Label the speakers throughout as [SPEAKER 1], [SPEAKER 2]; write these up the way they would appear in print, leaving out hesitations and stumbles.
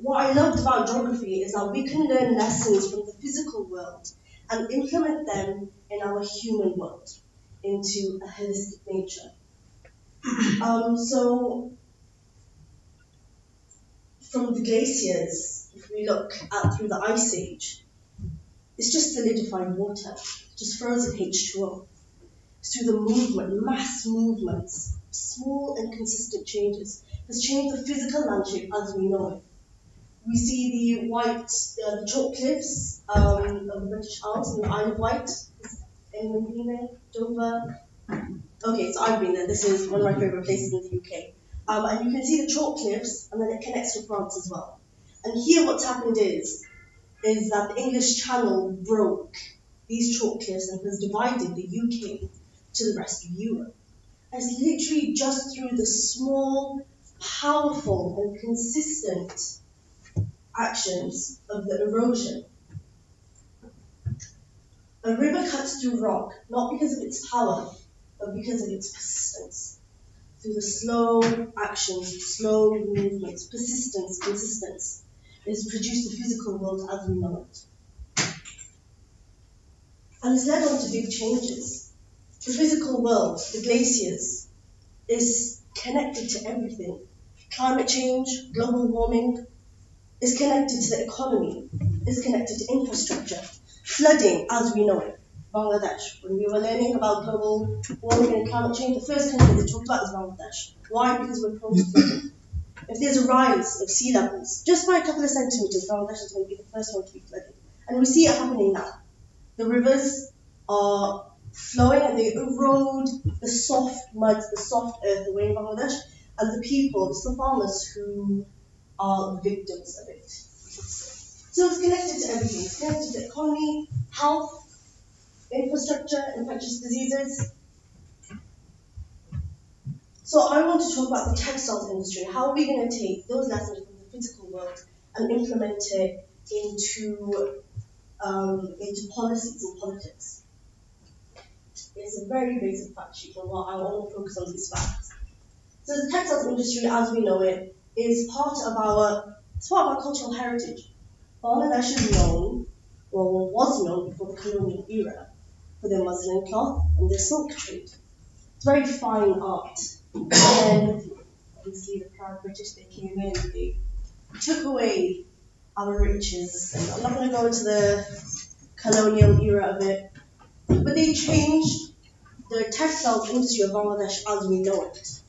[SPEAKER 1] what I loved about geography is that we can learn lessons from the physical world and implement them in our human world into a holistic nature. So from the glaciers, if we look at through the ice age, it's just solidified water, just frozen H2O. It's through the movement, mass movements, small and consistent changes, has changed the physical landscape as we know it. We see the the chalk cliffs of the British Isles and the Isle of Wight. Has anyone been there? Dover? Okay, so I've been there. This is one of my favourite places in the UK. And you can see the chalk cliffs, and then it connects to France as well. And here what's happened is that the English Channel broke these chalk cliffs and has divided the UK to the rest of Europe. And it's literally just through the small, powerful and consistent actions of the erosion. A river cuts through rock, not because of its power, but because of its persistence. Through the slow actions, slow movements, consistence, it has produced the physical world as we know it. And it's led on to big changes. The physical world, the glaciers, is connected to everything. Climate change, global warming, is connected to the economy, is connected to infrastructure. Flooding, as we know it, Bangladesh. When we were learning about global warming and climate change, the first country they talked about is Bangladesh. Why? Because we're prone to flooding. If there's a rise of sea levels, just by a couple of centimeters, Bangladesh is going to be the first one to be flooded. And we see it happening now. The rivers are flowing and they erode the soft mud, the soft earth away in Bangladesh, and the people, it's the farmers who are victims of it. So it's connected to everything. It's connected to economy, health, infrastructure, infectious diseases. So I want to talk about the textiles industry. How are we going to take those lessons from the physical world and implement it into policies and politics? It's a very basic fact sheet, and what I want to focus on these facts. So the textiles industry, as we know it, is part of our cultural heritage. Bangladesh is known, or was known before the colonial era, for their muslin cloth and their silk trade. It's very fine art. And then, obviously, the proud British, they came in, they took away our riches. And I'm not going to go into the colonial era of it, but they changed the textiles industry of Bangladesh as we know it.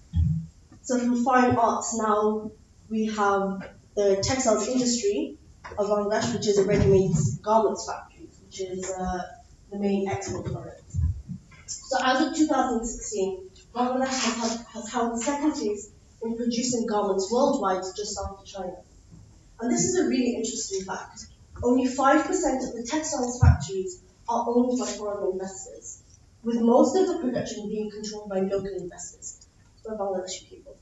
[SPEAKER 1] So from fine arts now, we have the textiles industry of Bangladesh, which is a ready-made garments factory, which is the main export product. So as of 2016, Bangladesh has held second place in producing garments worldwide, just after China. And this is a really interesting fact. Only 5% of the textiles factories are owned by foreign investors, with most of the production being controlled by local investors, by Bangladeshi people.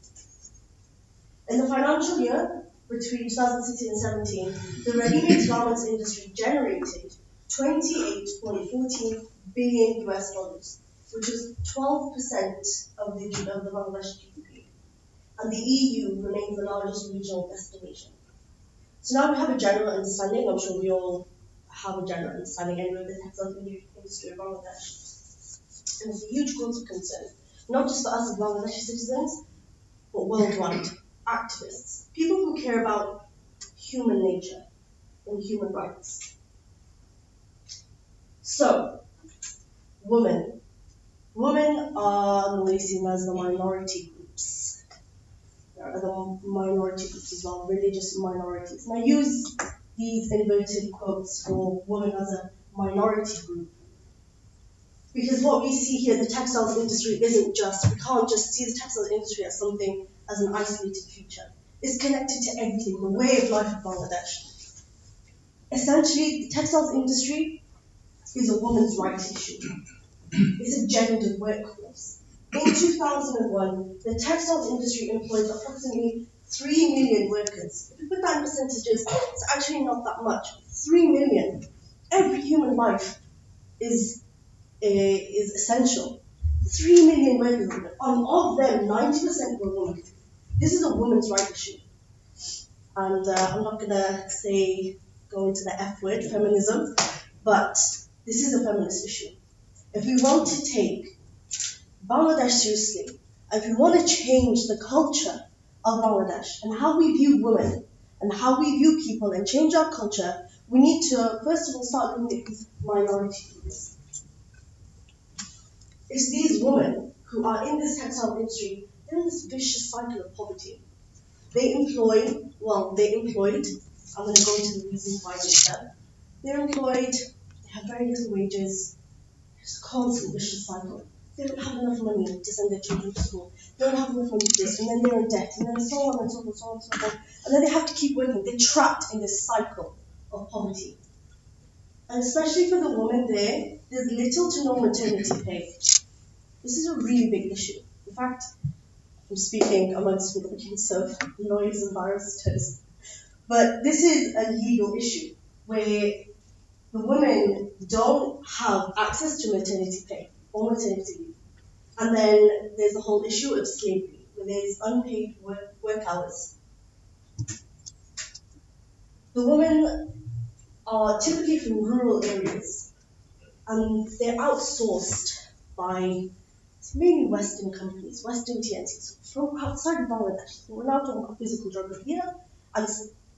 [SPEAKER 1] In the financial year between 2016 and 17, the ready-made garments industry generated $28.14 billion US dollars, which is 12% of the Bangladesh GDP. And the EU remains the largest regional destination. So now we have a general understanding, I'm sure we all have a general understanding anyway, of the textile industry of Bangladesh. And it's a huge cause of concern, not just for us as Bangladeshi citizens, but worldwide. Activists, people who care about human nature and human rights. So, women. Women are normally seen as the minority groups. There are other minority groups as well, religious minorities. And I use these inverted quotes for women as a minority group. Because what we see here, the textiles industry we can't just see the textiles industry as something, as an isolated feature. It's connected to everything, the way of life of Bangladesh. Essentially, the textiles industry is a woman's rights issue. It's a gendered workforce. In 2001, the textiles industry employed approximately 3 million workers. If you put that in percentages, it's actually not that much. 3 million. Every human life is essential. 3 million workers, and of them, 90% were women. This is a women's right issue. and I'm not gonna go into the F word, feminism, but this is a feminist issue. If we want to take Bangladesh seriously, if we want to change the culture of Bangladesh and how we view women and how we view people and change our culture, we need to first of all start looking at these minority groups. It's these women who are in this textile industry, they're in this vicious cycle of poverty. They employed, I'm going to go into the reasons why later. They're employed, they have very little wages, it's a constant vicious cycle. They don't have enough money to send their children to school. They don't have enough money to this, and then they're in debt, and then so on and so forth, so on and so forth. And then they have to keep working. They're trapped in this cycle of poverty. And especially for the woman there, there's little to no maternity pay. This is a really big issue. In fact, I'm speaking amongst the case of lawyers and barristers. But this is a legal issue where the women don't have access to maternity pay or maternity leave. And then there's the whole issue of slavery, where there's unpaid work hours. The women are typically from rural areas, and they're outsourced by mainly Western companies, Western TNCs, from outside of Bangladesh. So we're now talking about physical geography here, and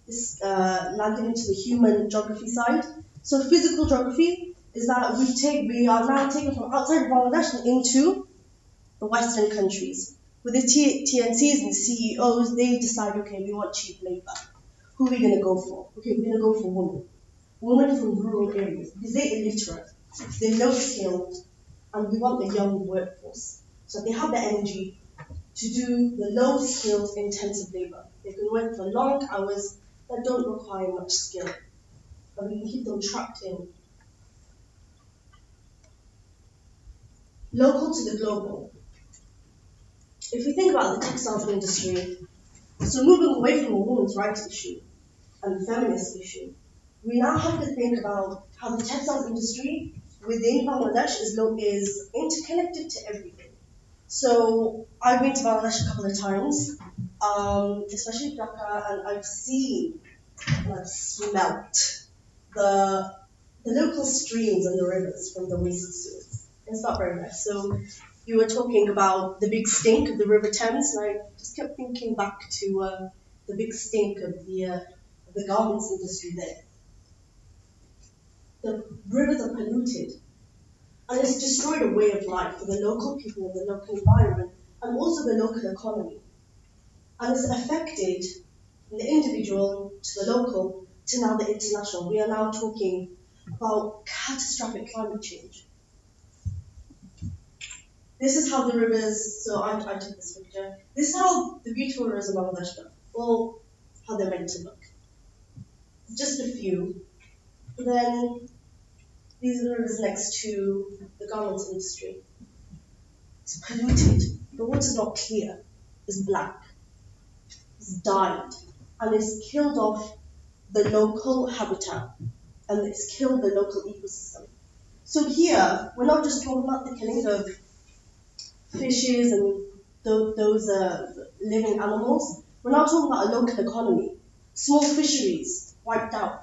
[SPEAKER 1] this landed into the human geography side. So physical geography is that we are now taken from outside of Bangladesh and into the Western countries. With the TNCs and the CEOs, they decide, okay, we want cheap labor. Who are we going to go for? Okay, we're going to go for women. Women from rural areas, because they're illiterate, they're low skilled, and we want the young workforce. So they have the energy to do the low skilled, intensive labor. They can work for long hours that don't require much skill. But we can keep them trapped in. Local to the global. If we think about the textiles industry, so moving away from the women's rights issue and the feminist issue, we now have to think about how the textiles industry within Bangladesh is interconnected to everything. So I've been to Bangladesh a couple of times, especially Dhaka, and I've seen and I've smelt the local streams and the rivers from the waste of sewers. It's not very nice. So you were talking about the big stink of the River Thames, and I just kept thinking back to the big stink of the garments industry there. The rivers are polluted, and it's destroyed a way of life for the local people in the local environment, and also the local economy. And it's affected the individual to the local to now the international. We are now talking about catastrophic climate change. This is how the rivers, so I took this picture. This is how the beautiful rivers of Bangladesh look, or how they're meant to look. Just a few. And then these are the rivers next to the garments industry. It's polluted. The water's not clear. It's black. It's dyed. And it's killed off the local habitat. And it's killed the local ecosystem. So here, we're not just talking about the killing of fishes and those living animals. We're now talking about a local economy. Small fisheries wiped out.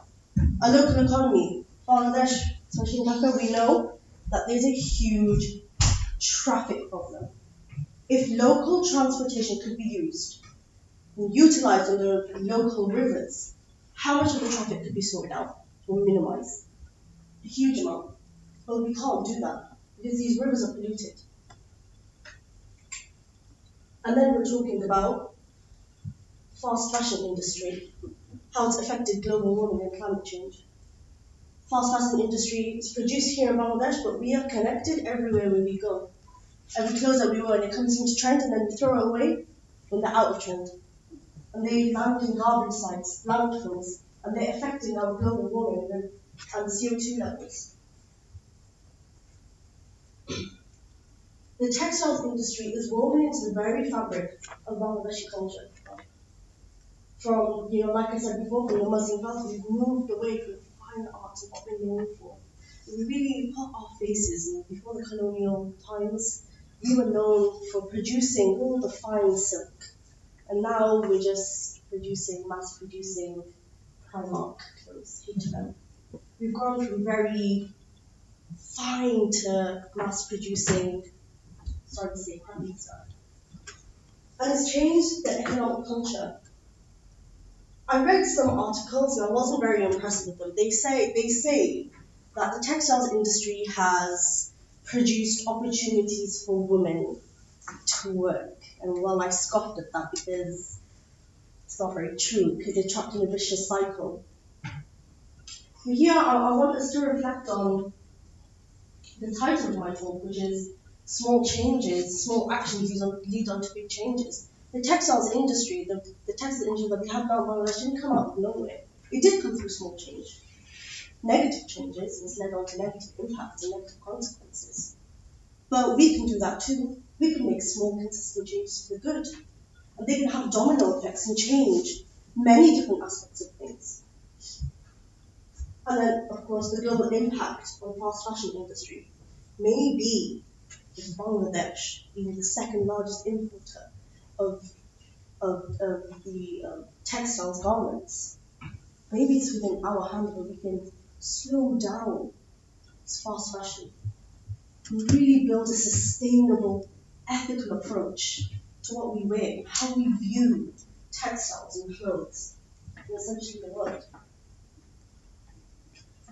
[SPEAKER 1] A local economy. Bangladesh, especially in Dhaka, we know that there's a huge traffic problem. If local transportation could be used and utilized on the local rivers, how much of the traffic could be sorted out or minimized? A huge amount. But we can't do that because these rivers are polluted. And then we're talking about fast fashion industry, how it's affected global warming and climate change. Fast fashion industry is produced here in Bangladesh, but we are connected everywhere where we go. Every clothes that we wear, it comes into trend and then we throw it away when they're out of trend. And they land in garbage sites, landfills, and they're affecting our global warming and CO2 levels. The textiles industry is woven into the very fabric of Bangladeshi culture. From, like I said before, from the Muslim path, we've moved away from fine arts and what we're known for. We really put our faces in. Before the colonial times, we were known for producing all the fine silk. And now we're just mass producing Primark clothes, H&M. We've gone from very fine to mass producing, sorry to say, crappy stuff. And it's changed the economic culture. I read some articles and I wasn't very impressed with them. They say that the textiles industry has produced opportunities for women to work. And well, I scoffed at that because it's not very true, because they're trapped in a vicious cycle. Here, I want us to reflect on the title of my talk, which is Small Changes, Small Actions Lead on to Big Changes. The textiles industry, the textile industry that we have now in Bangladesh didn't come out of nowhere. It did come through small change. Negative changes has led on to negative impacts and negative consequences. But we can do that too. We can make small, consistent changes for the good. And they can have domino effects and change many different aspects of things. And then, of course, the global impact on the fast fashion industry may be with Bangladesh being the second largest importer of the textiles garments. Maybe it's within our hand where we can slow down this fast fashion and really build a sustainable, ethical approach to what we wear, how we view textiles and clothes, and essentially the world.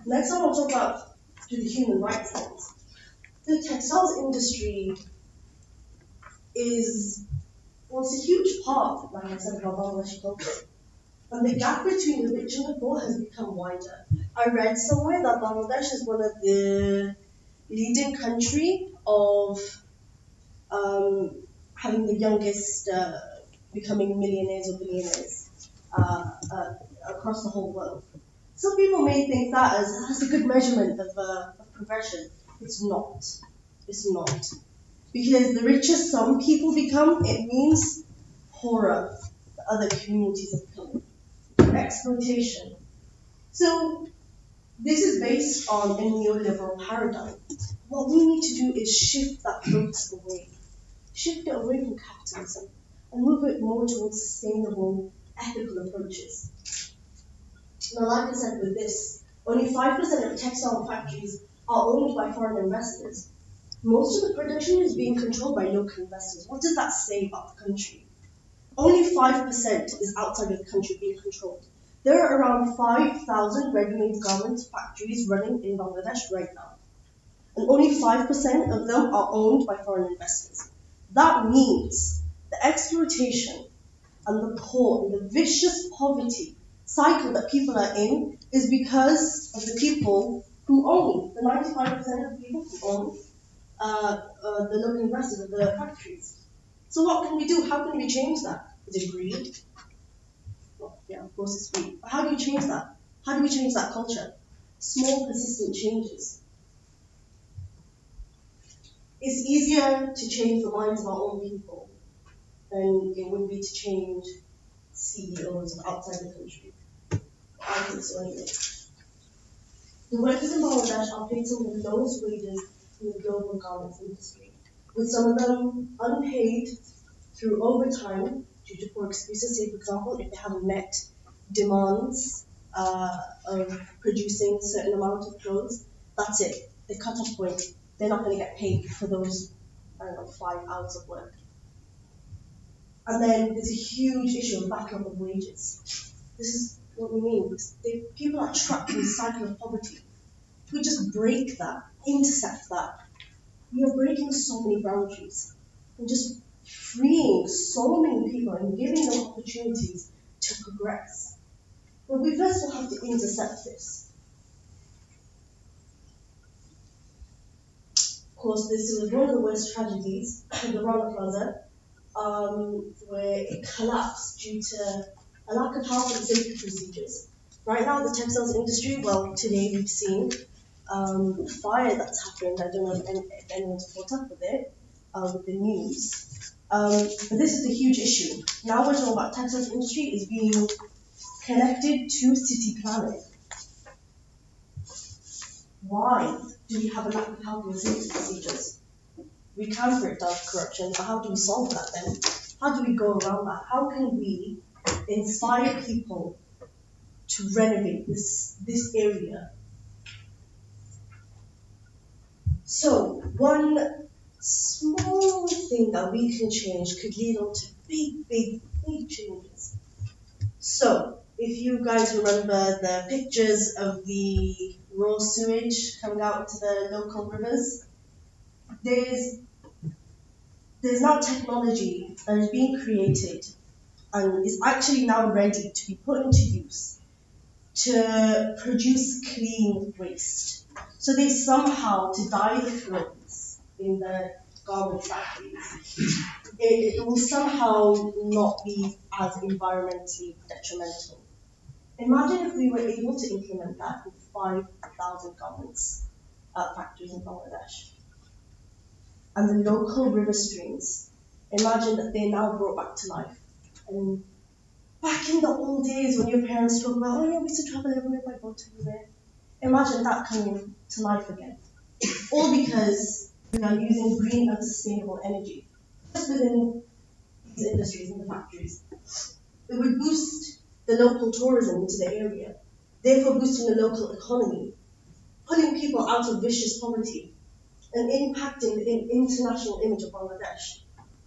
[SPEAKER 1] Next, I want to talk about the human rights lens. The textiles industry is, well, it's a huge part, like I said, of our Bangladeshi culture. And the gap between the rich and the poor has become wider. I read somewhere that Bangladesh is one of the leading country of having the youngest becoming millionaires or billionaires across the whole world. Some people may think that as a good measurement of progression. It's not. It's not. Because the richer some people become, it means poorer the other communities are becoming. Exploitation. So this is based on a neoliberal paradigm. What we need to do is shift that focus away. Shift it away from capitalism and move it more towards sustainable, ethical approaches. Now, like I said with this, only 5% of textile factories are owned by foreign investors. Most of the production is being controlled by local investors. What does that say about the country? Only 5% is outside of the country being controlled. There are around 5,000 ready-made garment factories running in Bangladesh right now. And only 5% of them are owned by foreign investors. That means the exploitation and the poor and the vicious poverty cycle that people are in is because of the people who own, the 95% of the people who own the local investors of the factories. So what can we do? How can we change that? Is it greed? Well, yeah, of course it's greed. But how do you change that? How do we change that culture? Small, persistent changes. It's easier to change the minds of our own people than it would be to change CEOs of outside the country. I think so anyway. The workers in Bangladesh are paid some of the lowest wages in the global garments industry, with some of them unpaid through overtime due to poor excuses. Say, for example, if they haven't met demands of producing a certain amount of clothes, that's it. The cut-off point. They're not going to get paid for those, 5 hours of work. And then there's a huge issue of backlog of wages. This is what we mean. People are trapped in the cycle of poverty. If we just break that, intercept that, we are breaking so many boundaries. We're just freeing so many people and giving them opportunities to progress. But we first will have to intercept this. Of course, this was one of the worst tragedies, the Rana Plaza, where it collapsed due to a lack of health and safety procedures. Right now, the textiles industry, well, today we've seen fire that's happened. I don't know if anyone's caught up with it, with the news. But this is a huge issue. Now we're talking about textiles industry is being connected to city planning. Why do we have a lack of health and safety procedures? We can break down corruption, but how do we solve that then? How do we go around that? How can we inspire people to renovate this area. So one small thing that we can change could lead on to big changes. So if you guys remember the pictures of the raw sewage coming out into the local rivers, there's now technology that is being created and is actually now ready to be put into use to produce clean waste. So they somehow, to dye the clothes in the garment factories, it will somehow not be as environmentally detrimental. Imagine if we were able to implement that with 5,000 garments factories in Bangladesh. And the local river streams, imagine that they're now brought back to life. And back in the old days when your parents talk about, oh yeah, we used to travel everywhere by boat everywhere. Imagine that coming to life again. All because we are using green and sustainable energy. Just within these industries and the factories. It would boost the local tourism into the area, therefore boosting the local economy, pulling people out of vicious poverty, and impacting the international image of Bangladesh.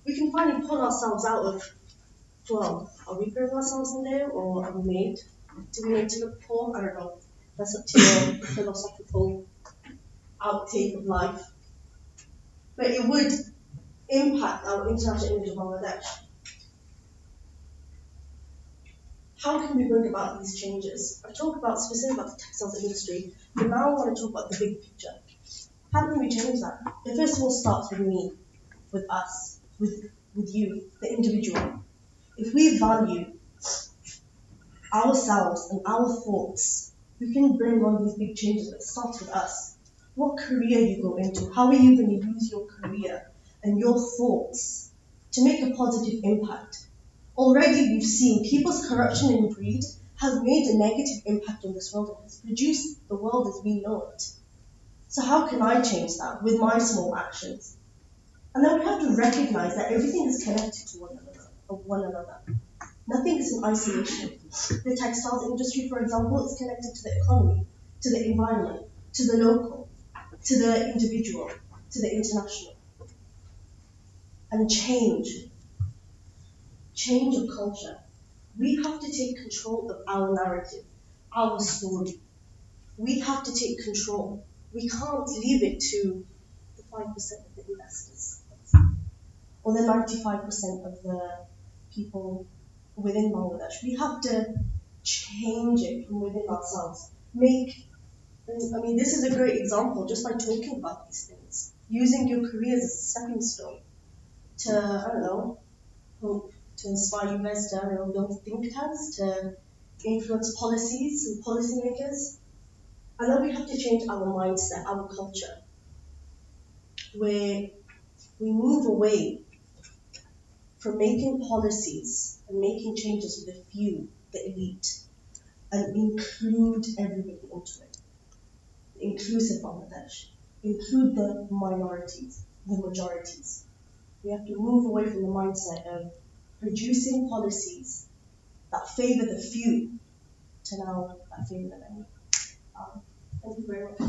[SPEAKER 1] We can finally pull ourselves out of, well, are we throwing ourselves in there, or are we made? Do we need to look poor? I don't know. That's up to your philosophical outtake of life. But it would impact our international image of Bangladesh. How can we bring about these changes? I've talked about specifically about the textiles industry, but now I want to talk about the big picture. How can we change that? It first of all starts with me, with us, with you, the individual. If we value ourselves and our thoughts, we can bring on these big changes. It starts with us. What career you go into, how are you going to use your career and your thoughts to make a positive impact? Already we've seen people's corruption and greed has made a negative impact on this world and has produced the world as we know it. So how can I change that with my small actions? And then we have to recognize that everything is connected to one another. Nothing is in isolation. The textiles industry, for example, is connected to the economy, to the environment, to the local, to the individual, to the international. And change of culture. We have to take control of our narrative, our story. We have to take control. We can't leave it to the 5% of the investors or the 95% of the people within Bangladesh. We have to change it from within ourselves. This is a great example just by talking about these things. Using your careers as a stepping stone to, hope to inspire you guys to, build think tanks, to influence policies and policymakers. And then we have to change our mindset, our culture, where we move away from making policies and making changes with the few, the elite, and include everybody into it. Inclusive Bangladesh. Include the minorities, the majorities. We have to move away from the mindset of producing policies that favor the few to now that favor the many. Thank you very much.